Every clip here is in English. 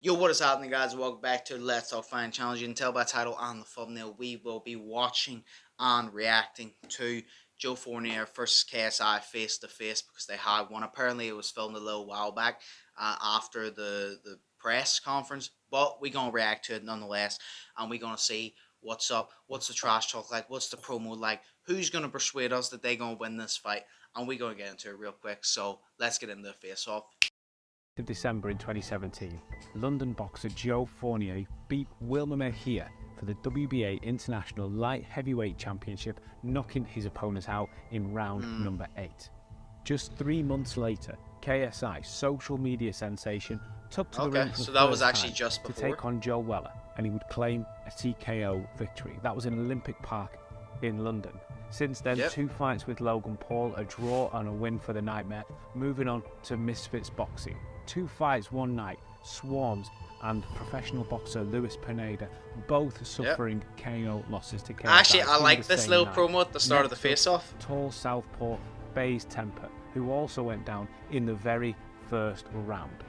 Yo, what is happening, guys? Welcome back to Let's Talk Fighting Challenge. You can tell by title and the thumbnail, we will be watching and reacting to Joe Fournier versus KSI face to face because they had one. Apparently, it was filmed a little while back after the press conference, but we're gonna react to it nonetheless, and we're gonna see what's up, what's the trash talk like, what's the promo like, who's gonna persuade us that they're gonna win this fight, and we're gonna get into it real quick. So let's get into the face off. Of December in 2017, London boxer Joe Fournier beat Wilmer Mejia for the WBA International Light Heavyweight Championship, knocking his opponents out in round number 8. Just 3 months later, KSI, social media sensation, took to the ring for the that was first actually time just to before. take on Joe Weller, and he would claim a TKO victory. That was in Olympic Park in London. Since then, 2 fights with Logan Paul, a draw and a win for the Nightmare. Moving on to Misfits Boxing. 2 fights one night, Swarms and professional boxer Luis Pineda, both suffering KO losses to KSI. Actually, I like this little night. promo at the start of the Next face-off. Tall southpaw Baze Temper, who also went down in the very first round.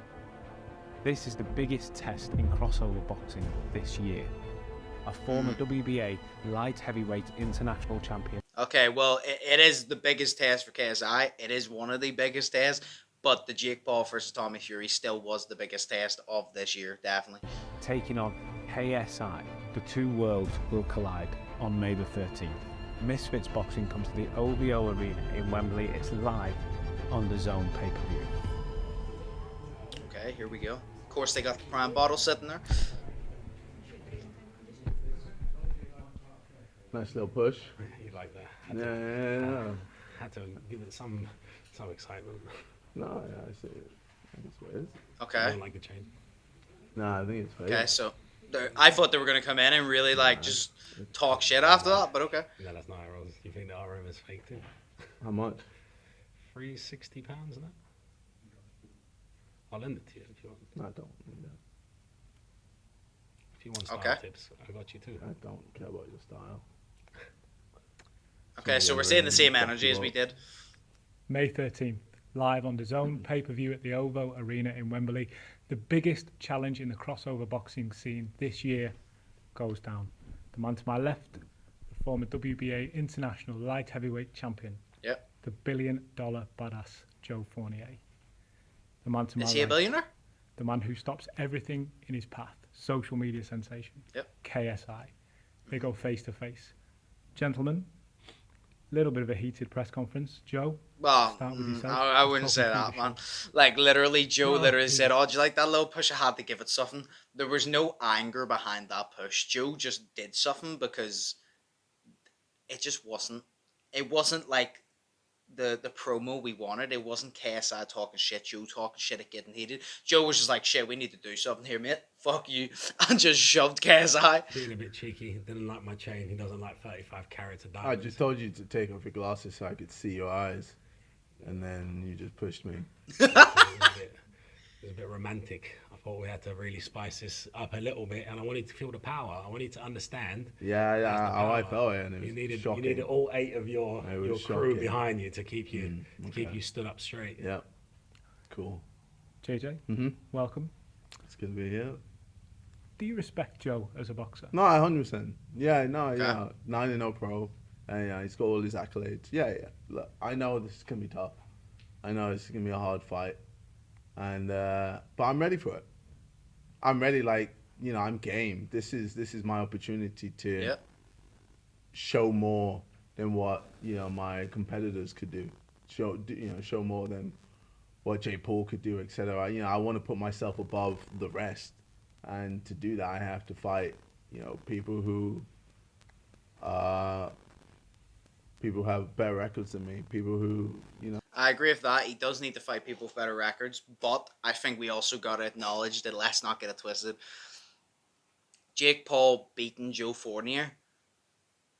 This is the biggest test in crossover boxing this year. A former WBA light heavyweight international champion. Okay, well, it is the biggest test for KSI. It is one of the biggest tests, but the Jake Paul versus Tommy Fury still was the biggest test of this year, definitely. Taking on KSI, the 2 worlds will collide on May the 13th. Misfits Boxing comes to the OVO Arena in Wembley. It's live on the Zone pay-per-view. Okay, here we go. Of course, they got the prime bottle sitting there. Nice little push. You like that? Yeah. Had to give it some excitement. No, yeah, I see it. I think it's what it is. I Okay. don't like the chain. No, I think it's fake. Okay, so I thought they were going to come in and really, just talk shit after that, but okay. No, that's not how it rolls. You think the RM is fake too? How much? £360, isn't it? I'll lend it to you if you want. No, I don't need that. If you want style Okay. tips, I got you too. I don't care about your style. Okay, so we're seeing the same energy as we did. May 13th, live on the Zone pay-per-view at the OVO Arena in Wembley. The biggest challenge in the crossover boxing scene this year goes down. The man to my left, the former WBA International Light Heavyweight Champion. Yep. The billion-dollar badass Joe Fournier. The man to my Is he a right, billionaire? the man who stops everything in his path. Social media sensation. Yep. KSI. They go face to face. Gentlemen, little bit of a heated press conference. Joe, Well, start with yourself. I wouldn't say that, man. Like, literally, Joe No, literally he- said, oh, do you like that little push? I had to give it something. There was no anger behind that push. Joe just did something because it just wasn't. It wasn't like the promo we wanted. It wasn't KSI talking shit, Joe talking shit, it getting heated. Joe was just like, shit, we need to do something here, mate. Fuck you. And just shoved KSI. Being a bit cheeky, didn't like my chain. He doesn't like 35 carats of I diamonds. just told you to take off your glasses so I could see your eyes. And then you just pushed me. It was a bit romantic. I thought we had to really spice this up a little bit, and I wanted to feel the power. I wanted to understand. Yeah, That's the how I power. felt it, and it was You needed shocking. all 8 of your It was crew shocking. behind you to keep you keep okay. you stood up straight. Yeah. Cool. JJ, Mhm. welcome. It's good to be here. Do you respect Joe as a boxer? No, 100%. Yeah, no, Okay. yeah. 9-0 pro. And yeah, he's got all his accolades. Yeah, yeah. Look, I know this is gonna be tough. I know this is gonna be a hard fight. And but I'm ready for it. I'm ready, I'm game. This is my opportunity to Yep. show more than what, my competitors could do. Show more than what Jay Paul could do, etc. I want to put myself above the rest. And to do that, I have to fight, people who have better records than me. People who, I agree with that. He does need to fight people with better records, but I think we also got to acknowledge that, let's not get it twisted, Jake Paul beating Joe Fournier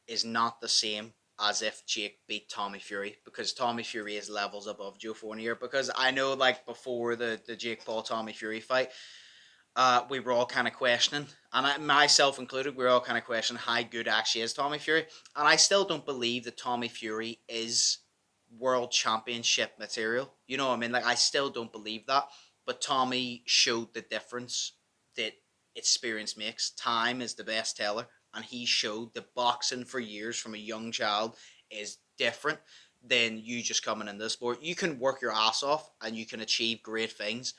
is not the same as if Jake beat Tommy Fury, because Tommy Fury is levels above Joe Fournier. Because I know, before the Jake Paul Tommy Fury fight, we were all kind of questioning, and myself included, we were all kind of questioning how good actually is Tommy Fury. And I still don't believe that Tommy Fury is world championship material. You know what I mean? I still don't believe that. But Tommy showed the difference that experience makes. Time is the best teller, and he showed that boxing for years from a young child is different than you just coming in this sport. You can work your ass off and you can achieve great things,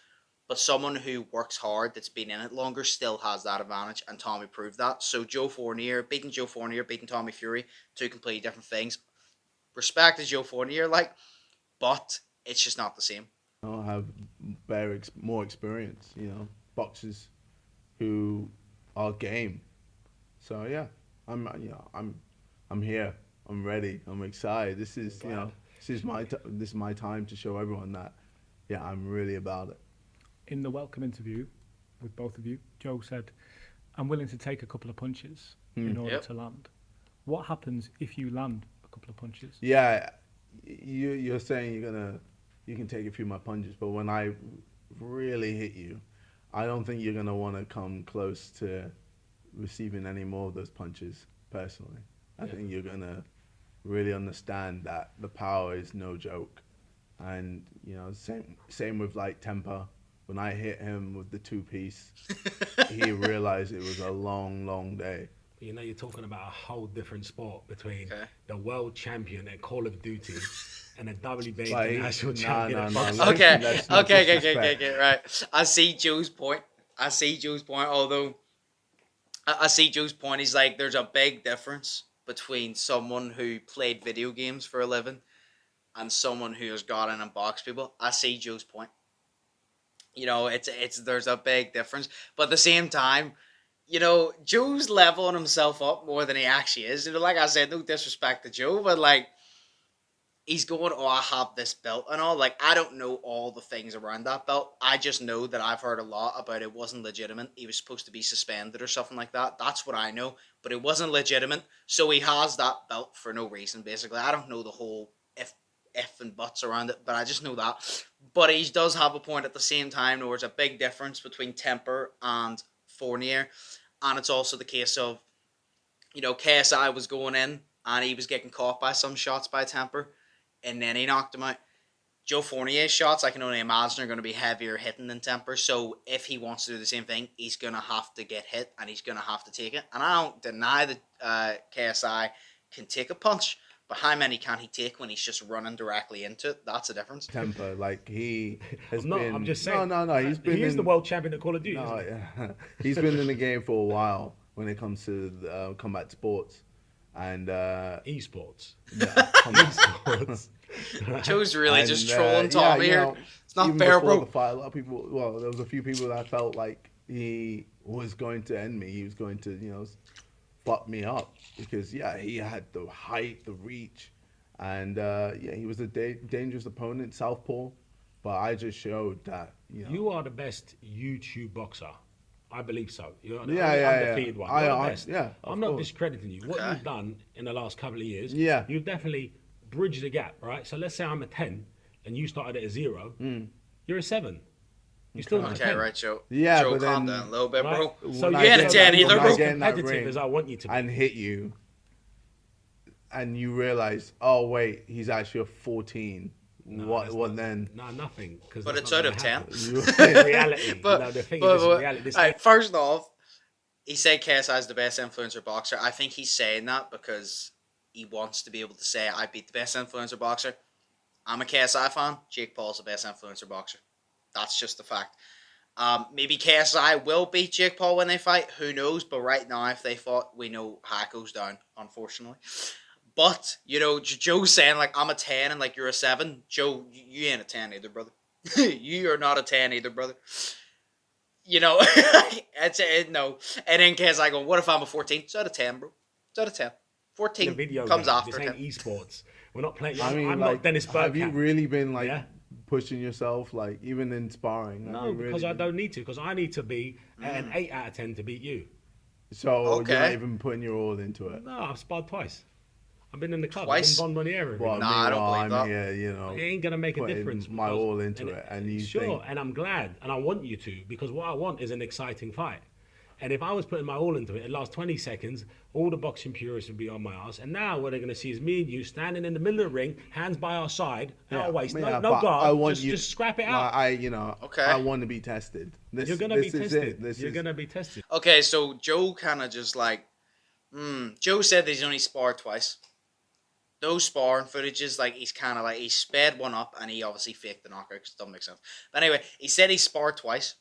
but someone who works hard that's been in it longer still has that advantage, and Tommy proved that. So beating Joe Fournier, beating Tommy Fury, two completely different things. Respect to Joe Fournier, but it's just not the same. I'll have more experience, boxers who are game. So yeah, I'm here. I'm ready. I'm excited. This is my time to show everyone that, yeah, I'm really about it. In the welcome interview with both of you, Joe said, "I'm willing to take a couple of punches in order to land." What happens if you land a couple of punches? Yeah, you're saying you can take a few of my punches, but when I really hit you, I don't think you're gonna want to come close to receiving any more of those punches. Personally, I think you're gonna really understand that the power is no joke, and same with temper. When I hit him with the 2-piece, he realized it was a long, long day. You're talking about a whole different sport between the world champion at Call of Duty and a WBA national champion. Okay, right. I see Joe's point. Although, I see Joe's point. He's like, there's a big difference between someone who played video games for a living and someone who has got in and boxed people. I see Joe's point. There's a big difference, but at the same time, Joe's leveling himself up more than he actually is. Like I said, no disrespect to Joe, but he's going, oh, I have this belt and all. I don't know all the things around that belt. I just know that I've heard a lot about it wasn't legitimate. He was supposed to be suspended or something like that. That's what I know, but it wasn't legitimate. So he has that belt for no reason, basically. I don't know the whole if and buts around it, but I just know that. But he does have a point at the same time. There's a big difference between Temper and Fournier, and it's also the case of, KSI was going in and he was getting caught by some shots by Temper, and then he knocked him out. Joe Fournier's shots, I can only imagine, are going to be heavier hitting than Temper. So if he wants to do the same thing, he's going to have to get hit and he's going to have to take it. And I don't deny that KSI can take a punch, but how many can he take when he's just running directly into it? That's a difference. Temper, he has I'm just saying. No. He is the world champion at Call of Duty. No, yeah. He's been in the game for a while when it comes to combat sports and esports. Yeah, combat sports. Joe's really just trolling Tommy here. It's not fair, bro. The fight, a lot of people. Well, there was a few people that felt like he was going to end me. He was going to, fuck me up because he had the height, the reach, and he was a dangerous opponent, southpaw. But I just showed that you are the best YouTube boxer. I believe so. You're the undefeated one. You're the best. I'm not discrediting you. What you've done in the last couple of years, you've definitely bridged the gap, right? So let's say I'm a 10 and you started at a 0. You're a 7. You're still not a 10. Right, Joe. Yeah, Joe, but calm then, down a little bit, bro. So you ain't a 10 either, bro. As competitive as I want you to be. And hit you, and you realize, oh wait, he's actually a 14. No, what then? No, nothing. But it's out of 10. Reality. The thing is, reality. First off, he said KSI is the best influencer boxer. I think he's saying that because he wants to be able to say, I beat the best influencer boxer. I'm a KSI fan. Jake Paul's the best influencer boxer. That's just the fact. Maybe KSI will beat Jake Paul when they fight. Who knows? But right now, if they fought, we know how it goes down, unfortunately. But, Joe's saying, I'm a 10 and, you're a 7. Joe, you ain't a 10 either, brother. You are not a 10 either, brother. No. And then KSI going, what if I'm a 14? It's out of 10, bro. It's out of 10. 14 video comes game. after This 10. ain't esports. We're not playing. I'm not Dennis Bergkamp. Have you really been pushing yourself, even in sparring? No, because I don't need to. Because I need to be at an 8 out of 10 to beat you. So you're not even putting your all into it. No, I've sparred twice. I've been in the club. Twice? I've been Fournier. Well, I don't believe that. Here, it ain't gonna make a difference. My all into it, and you and I'm glad, and I want you to, because what I want is an exciting fight. And if I was putting my all into it, it lasts 20 seconds, all the boxing purists would be on my ass. And now what they're going to see is me and you standing in the middle of the ring, hands by our side, no waist, no guard, just scrap it out. I want to be tested. You're going to be tested. You're going to be tested. Okay, so Joe kind of just like, Joe said that he's only sparred twice. Those sparring footages, like he's kind of like, he sped one up and he obviously faked the knockout because it doesn't make sense. But anyway, he said he sparred twice.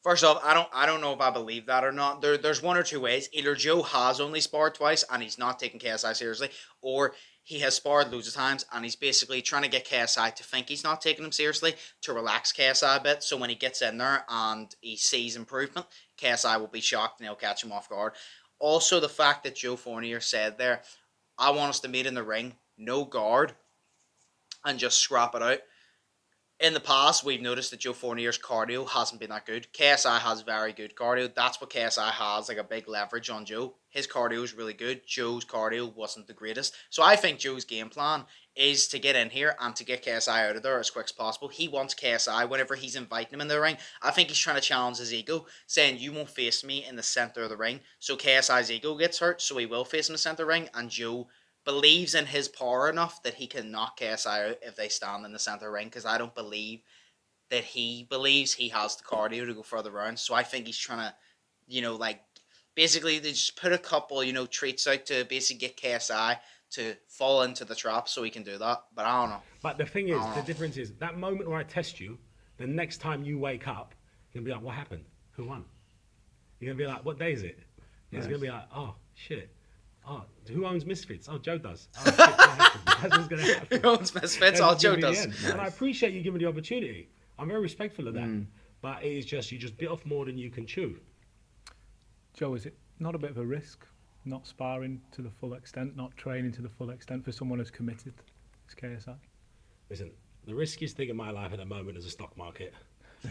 First off, I don't know if I believe that or not. There's one or two ways. Either Joe has only sparred twice and he's not taking KSI seriously, or he has sparred loads of times and he's basically trying to get KSI to think he's not taking him seriously, to relax KSI a bit, so when he gets in there and he sees improvement, KSI will be shocked and he'll catch him off guard. Also, the fact that Joe Fournier said there, I want us to meet in the ring, no guard, and just scrap it out. In the past, we've noticed that Joe Fournier's cardio hasn't been that good. KSI has very good cardio. That's what KSI has, like a big leverage on Joe. His cardio is really good. Joe's cardio wasn't the greatest. So I think Joe's game plan is to get in here and to get KSI out of there as quick as possible. He wants KSI whenever he's inviting him in the ring. I think he's trying to challenge his ego, saying, you won't face me in the center of the ring. So KSI's ego gets hurt, so he will face him in the center of the ring, and Joe believes in his power enough that he can knock KSI out if they stand in the center ring, because I don't believe that he believes he has the cardio to go further rounds. So I think he's trying to, basically they just put a couple, treats out to basically get KSI to fall into the trap so he can do that. But I don't know. But the thing is, the difference is, that moment where I test you, the next time you wake up, you're going to be like, what happened? Who won? You're going to be like, what day is it? It's going to be like, oh, shit. Oh, who owns Misfits? Oh, Joe does. Oh, shit, that's what's going to happen. Who owns Misfits? Oh, Joe does. Nice. And I appreciate you giving me the opportunity. I'm very respectful of that. But it is just, you just bit off more than you can chew. Joe, is it not a bit of a risk not sparring to the full extent, not training to the full extent for someone as committed as KSI? Listen, the riskiest thing in my life at the moment is the stock market.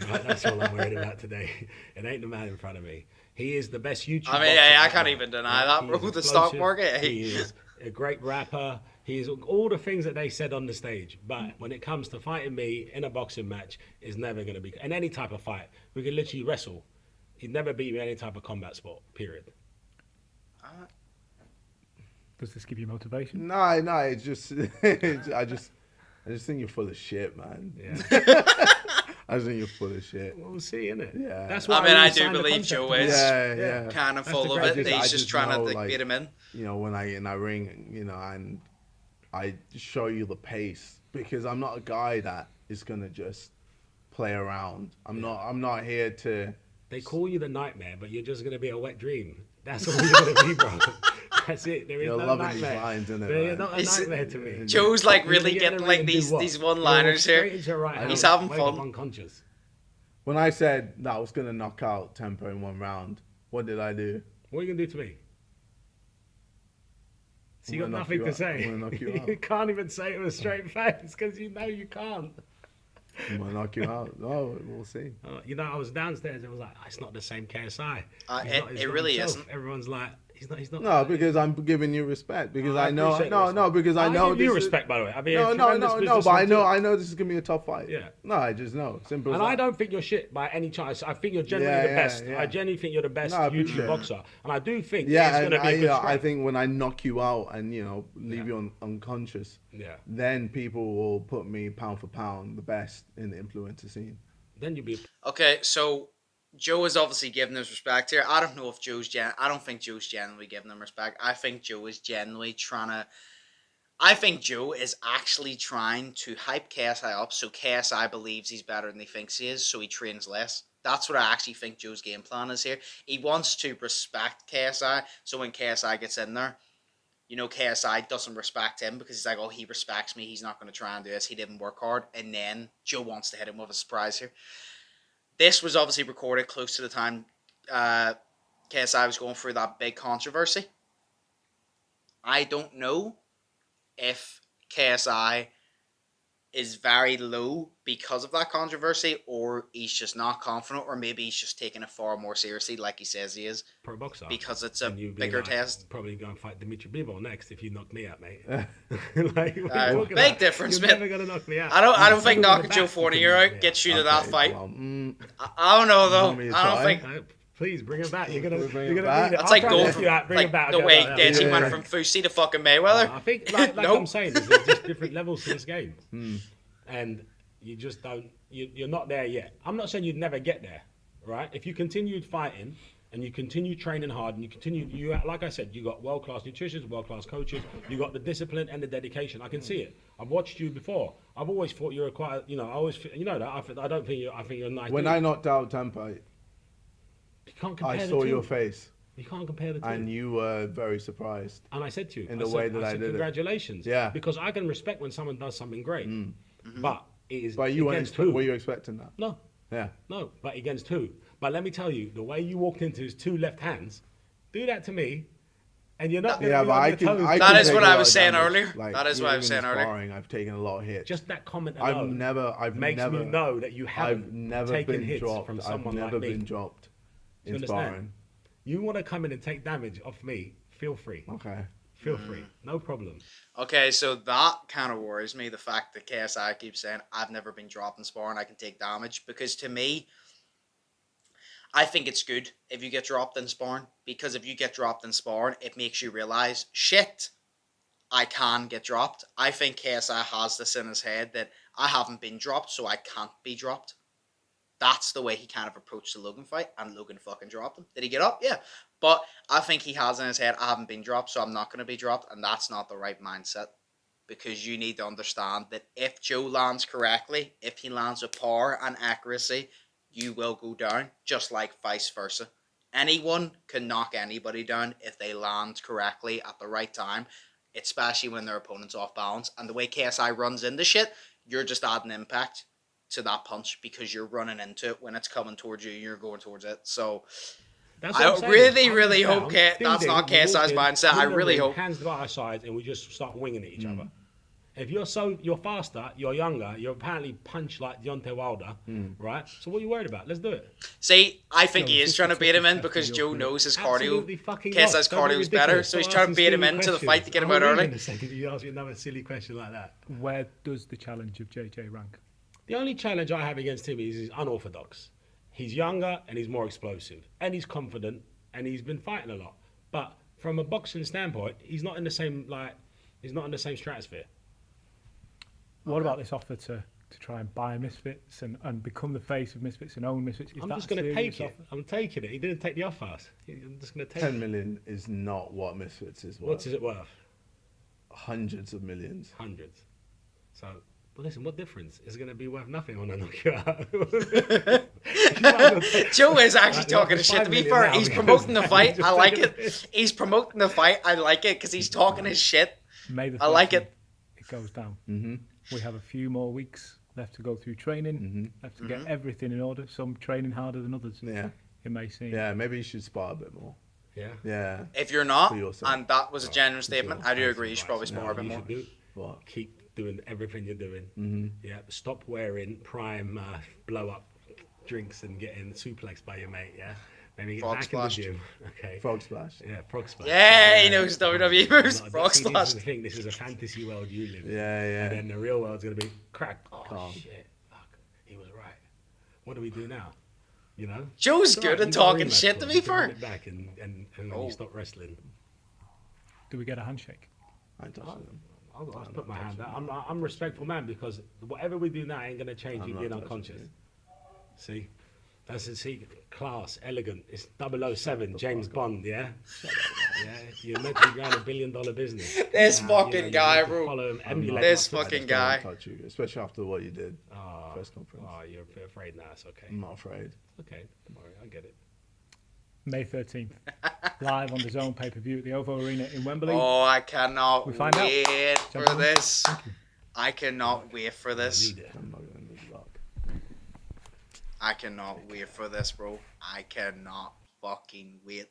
Right, that's all I'm worried about today. It ain't the man in front of me. He is the best YouTuber. I mean, I can't even deny that, bro. The stock market. He is a great rapper. He is all the things that they said on the stage. But when it comes to fighting me in a boxing match, is never going to be. In any type of fight, we can literally wrestle. He'd never beat me in any type of combat sport, period. Does this give you motivation? No, it's just, I just think you're full of shit, man. Yeah. I think you're full of shit. Well, we'll see, innit? Yeah. That's why I do believe Joe is yeah. kind of full of it. He's just trying to beat him in. When I in that ring, and I show you the pace, because I'm not a guy that is gonna just play around. I'm not here to. They call you the nightmare, but you're just gonna be a wet dream. That's all you're gonna be, bro. That's it. There is no nightmare. These lines, you're not a nightmare to me. Joe's like really getting like these one-liners here. He's having fun. Unconscious. When I said that I was gonna knock out Tempo in one round, what did I do? What are you gonna do to me? So you got nothing to say. I'm gonna knock you out. You can't even say it with a straight face because you know you can't. I'm gonna knock you out. Oh, we'll see. I was downstairs and I was like, it's not the same KSI. It really isn't. Everyone's like, he's not. No, because I'm giving you respect. Because I know. Because I know. I give you respect, by the way. No. But I know this is gonna be a tough fight. Yeah. No, I just know. Simple. And I don't think you're shit by any chance. I think you're genuinely the best. Yeah. I genuinely think you're the best YouTube boxer, and I do think it's gonna be a good fight. I think when I knock you out and leave you unconscious, then people will put me pound for pound the best in the influencer scene. Then you'll be okay. So Joe is obviously giving his respect here. I don't know if I don't think Joe's genuinely giving him respect. I think Joe is genuinely I think Joe is actually trying to hype KSI up so KSI believes he's better than he thinks he is, so he trains less. That's what I actually think Joe's game plan is here. He wants to respect KSI, so when KSI gets in there, KSI doesn't respect him because he's like, oh, he respects me. He's not going to try and do this. He didn't work hard. And then Joe wants to hit him with a surprise here. This was obviously recorded close to the time KSI was going through that big controversy. I don't know if KSI is very low because of that controversy, or he's just not confident, or maybe he's just taking it far more seriously like he says he is. Pro boxer. Because it's a bigger test. Probably go and fight Dimitri Bivol next if you knock me out, mate. Big difference, man. You're never going to knock me out. I don't think knocking Joe Fournier out gets you to that fight. Well, I don't know, though. I don't think... Please bring him back. You're gonna bring need him back. it. That's like going from bring him back. the way Desi went from Fusi to fucking Mayweather. I think, like I'm saying, there's just different levels to this game, and you just don't. You're not there yet. I'm not saying you'd never get there, right? If you continued fighting and you continue training hard and you like I said, you got world-class nutritionists, world-class coaches, you got the discipline and the dedication. I can see it. I've watched you before. I've always thought you're quite, I always, that. I don't think you're. I think you're nice. When I knocked out Tampa, you can't compare I saw your face. You can't compare the two. And you were very surprised. And I said to you, in the way that I did congratulations. it. Yeah. Because I can respect when someone does something great. But it is But you against who? Were you expecting that? No. Yeah. No, but against who? But let me tell you, the way you walked into his two left hands, do that to me, and you're not going to be on your toes. That is what I was saying earlier. That is what I was saying earlier. I've taken a lot of hits. Just that comment alone makes me know that you haven't taken hits from someone like me. I've never been dropped in sparring. You want to come in and take damage off me, feel free. Okay. Feel free. No problem. Okay, so that kind of worries me, the fact that KSI keeps saying, I've never been dropped in sparring, I can take damage. Because to me, I think it's good if you get dropped in sparring. Because if you get dropped in sparring, it makes you realize, shit, I can get dropped. I think KSI has this in his head that I haven't been dropped, so I can't be dropped. That's the way he kind of approached the Logan fight, and Logan fucking dropped him. Did he get up? Yeah. But I think he has in his head, I haven't been dropped, so I'm not going to be dropped, and that's not the right mindset. Because you need to understand that if Joe lands correctly, if he lands with power and accuracy, you will go down, just like vice versa. Anyone can knock anybody down if they land correctly at the right time, especially when their opponent's off balance. And the way KSI runs into shit, you're just adding impact to that punch because you're running into it when it's coming towards you, you're going towards it. So I really hope that's not KSI's mindset. I really hope. Hands to our sides and we just start winging at each other. If you're faster, you're younger, you're apparently punch like Deontay Wilder, right? So what are you worried about? Let's do it. See, I think he is trying to beat him in because Joe knows his cardio. KSI's cardio is better, so he's trying to beat him into the fight to get him out early. In a second, you ask me another silly question like that. Where does the challenge of JJ rank? The only challenge I have against him is he's unorthodox. He's younger and he's more explosive. And he's confident and he's been fighting a lot. But from a boxing standpoint, he's not in the same stratosphere. What about this offer to try and buy Misfits and become the face of Misfits and own Misfits? I'm just going to take it. I'm taking it. He didn't take the offer. I'm just going to take 10 million is not what Misfits is worth. What is it worth? Hundreds of millions. Hundreds. So... But listen, what difference? Is it going to be worth nothing when I knock you out? Joe is actually talking his shit. To be fair, he's promoting the fight. I like it. He's promoting the fight. I like it because he's talking his shit. I like it. It goes down. We have a few more weeks left to go through training. Left to get everything in order. Some training harder than others. Yeah. It may seem. Yeah, maybe you should spar a bit more. Yeah. Yeah. If you're not, and that was a genuine statement, I do agree. You should probably spar a bit more. What? Keep doing everything you're doing. Yeah, stop wearing prime blow up drinks and getting suplexed by your mate. Yeah, maybe get back in the gym. Okay. Frog splash. Yeah, frog splash. Yeah, he knows WWE moves. Frog splash. This is the thing. This is a fantasy world you live in. Yeah. And then the real world's gonna be crack. Oh shit! Fuck, he was right. What do we do now? You know. Joe's good at talking shit to me for. Back and you stop wrestling. Do we get a handshake? I ain't touching them. I'll put my hand out. I'm a respectful man because whatever we do now ain't going to change you being unconscious. See? That's the secret. Class, elegant. It's 007, James Bond, yeah? Yeah, you're meant to be running $1 billion business. This fucking guy, bro. This fucking guy. I don't touch you, especially after what you did. Press conference. Oh, you're afraid now. It's okay. I'm not afraid. Okay, don't worry. I get it. May 13th, live on the Zone pay-per-view at the OVO Arena in Wembley. Oh, I cannot wait for this. I cannot wait for this. I cannot wait for this, bro. I cannot fucking wait.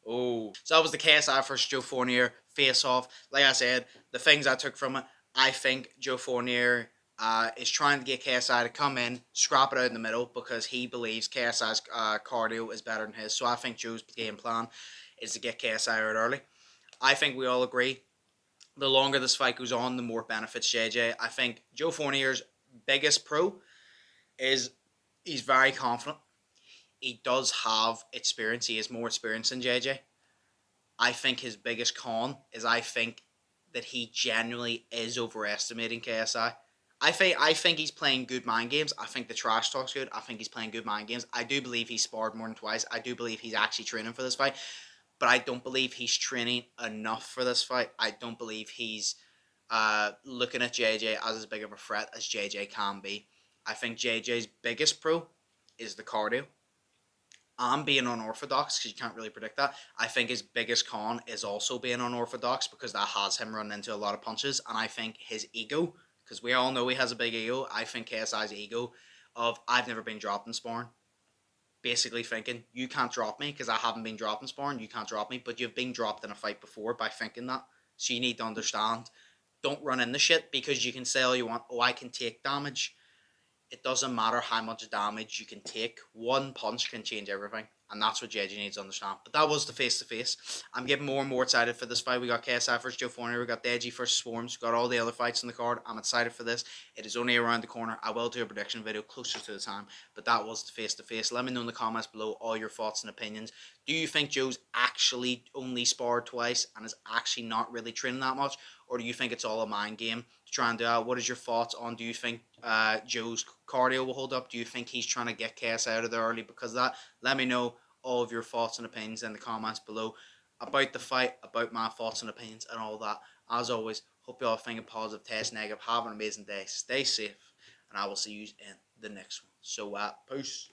Oh, so that was the KSI versus Joe Fournier face-off. Like I said, the things I took from it, I think Joe Fournier is trying to get KSI to come in, scrap it out in the middle because he believes KSI's cardio is better than his. So I think Joe's game plan is to get KSI out early. I think we all agree the longer this fight goes on, the more benefits JJ. I think Joe Fournier's biggest pro is he's very confident. he does have experience. He has more experience than JJ. I think his biggest con is I think that he genuinely is overestimating KSI. I think he's playing good mind games. I think the trash talk's good. I think he's playing good mind games. I do believe he's sparred more than twice. I do believe he's actually training for this fight. But I don't believe he's training enough for this fight. I don't believe he's looking at JJ as big of a threat as JJ can be. I think JJ's biggest pro is the cardio. I'm being unorthodox because you can't really predict that. I think his biggest con is also being unorthodox because that has him running into a lot of punches. And I think his ego, because we all know he has a big ego, I think KSI's ego of I've never been dropped in sparring. Basically thinking, you can't drop me because I haven't been dropped in sparring, you can't drop me, but you've been dropped in a fight before by thinking that. So you need to understand, don't run into shit because you can say all you want, oh, I can take damage. It doesn't matter how much damage you can take. One punch can change everything. And that's what JJ needs to understand. But that was the face-to-face. I'm getting more and more excited for this fight. We got KSI versus Joe Fournier. We got Deji versus Swarms. We got all the other fights in the card. I'm excited for this. It is only around the corner. I will do a prediction video closer to the time. But that was the face-to-face. Let me know in the comments below all your thoughts and opinions. Do you think Joe's actually only sparred twice and is actually not really training that much? Or do you think it's all a mind game to try and do that? What is your thoughts on, do you think Joe's cardio will hold up? Do you think he's trying to get KSI out of there early because of that? Let me know all of your thoughts and opinions in the comments below about the fight, about my thoughts and opinions and all that. As always, hope you all thinking positive, test negative. Have an amazing day. Stay safe. And I will see you in the next one. So, peace.